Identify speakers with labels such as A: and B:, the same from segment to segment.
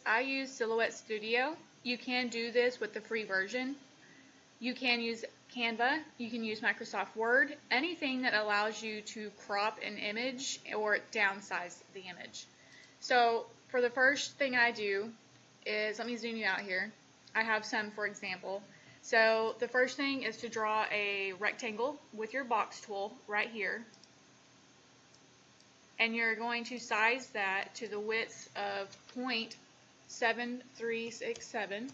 A: I use Silhouette Studio. You can do this with the free version. You can use Canva, you can use Microsoft Word, anything that allows you to crop an image or downsize the image. So for the first thing I do is, let me zoom you out here. I have some for example. So the first thing is to draw a rectangle with your box tool right here. And you're going to size that to the width of 0.7367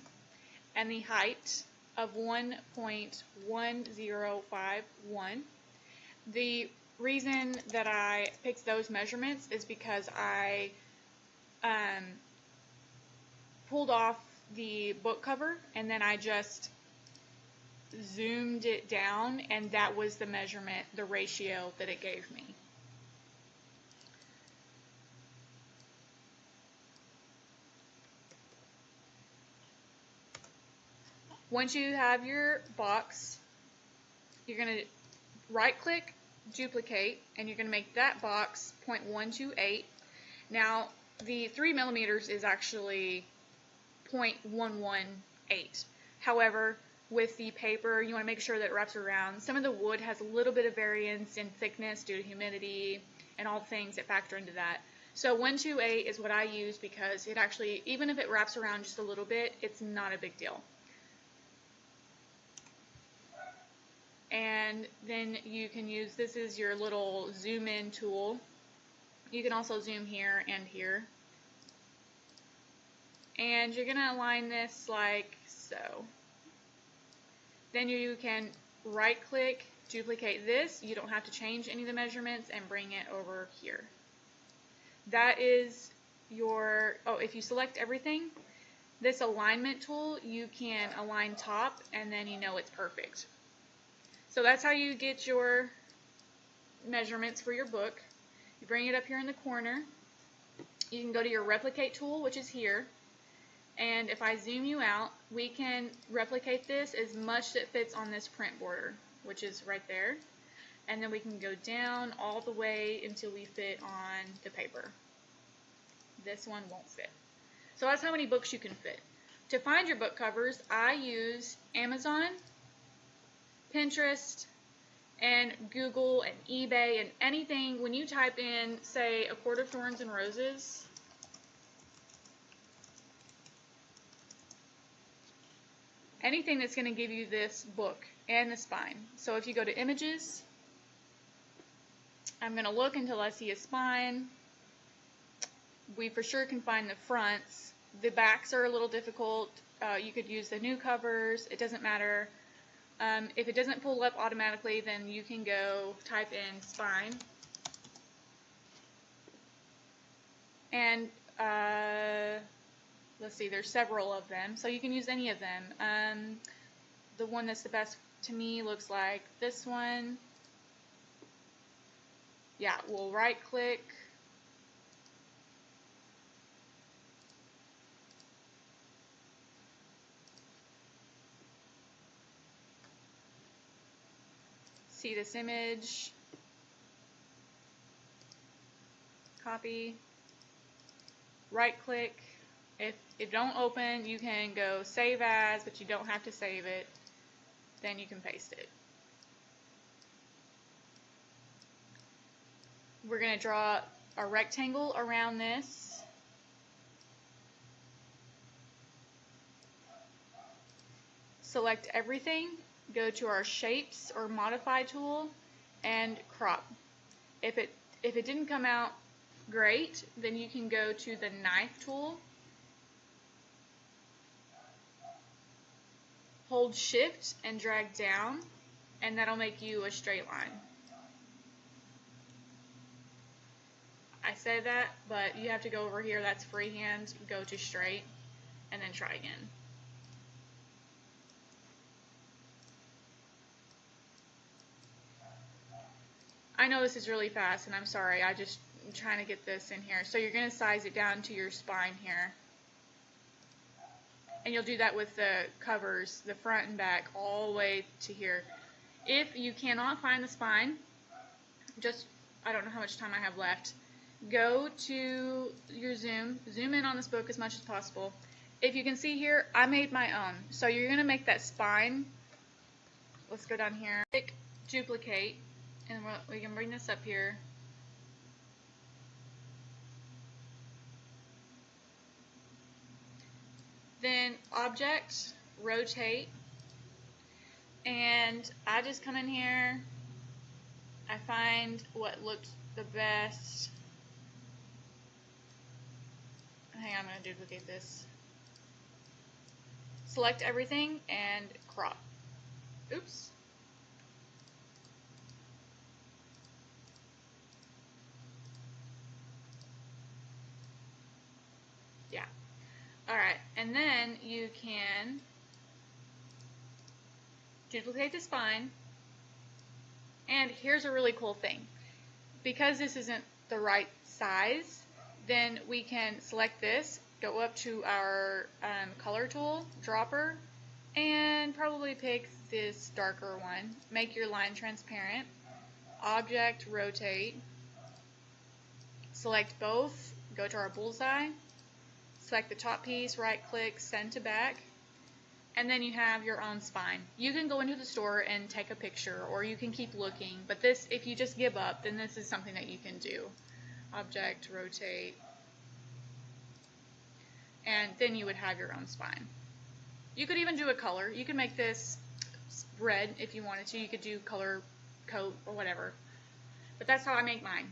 A: and the height of 1.1051. The reason that I picked those measurements is because I pulled off the book cover and then I just zoomed it down, and that was the measurement, the ratio that it gave me. Once you have your box, you're going to right click, duplicate, and you're going to make that box 0.128. Now the 3 millimeters is actually 0.118. However, with the paper, you want to make sure that it wraps around. Some of the wood has a little bit of variance in thickness due to humidity and all the things that factor into that. So 128 is what I use because it actually, even if it wraps around just a little bit, it's not a big deal. And then you can use, this is your little zoom in tool. You can also zoom here and here. And you're going to align this like so. Then you can right click, duplicate this. You don't have to change any of the measurements, and bring it over here. That is your, oh, if you select everything, this alignment tool, you can align top and then you know it's perfect. So that's how you get your measurements for your book. You bring it up here in the corner. You can go to your replicate tool, which is here. And if I zoom you out, we can replicate this as much that fits on this print border, which is right there. And then we can go down all the way until we fit on the paper. This one won't fit. So that's how many books you can fit. To find your book covers, I use Amazon, Pinterest, and Google and eBay and anything. When you type in, say, A Court of Thorns and Roses, anything that's going to give you this book and the spine. So if you go to images, I'm going to look until I see a spine. We for sure can find the fronts. The backs are a little difficult. You could use the new covers. It doesn't matter. If it doesn't pull up automatically, then you can go type in spine. And let's see, there's several of them, so you can use any of them. The one that's the best to me looks like this one. Yeah, we'll right click. See this image, copy, right click. If it don't open, you can go save as, but you don't have to save it. Then you can paste it. We're going to draw a rectangle around this. Select everything. Go to our shapes or modify tool and crop. If it didn't come out great, then you can go to the knife tool, hold shift and drag down, and that'll make you a straight line. I said that, but you have to go over here, that's freehand, go to straight, and then try again. I know this is really fast, and I'm sorry, I'm trying to get this in here. So you're going to size it down to your spine here. And you'll do that with the covers, the front and back, all the way to here. If you cannot find the spine, I don't know how much time I have left, go to your zoom in on this book as much as possible. If you can see here, I made my own. So you're going to make that spine. Let's go down here, click duplicate, and we can bring this up here. Then object, rotate, and I just come in here, I find what looked the best. Hang on, I'm going to duplicate this. Select everything and crop. Oops. Yeah. Alright, and then you can duplicate the spine. And here's a really cool thing. Because this isn't the right size, then we can select this, go up to our color tool, dropper, and probably pick this darker one. Make your line transparent. Object, rotate. Select both, go to our bullseye. Select the top piece, right click, send to back. And then you have your own spine. You can go into the store and take a picture, or you can keep looking, but this, if you just give up, then this is something that you can do. Object, rotate, and then you would have your own spine. You could even do a color. You could make this red if you wanted to. You could do color coat or whatever. But that's how I make mine.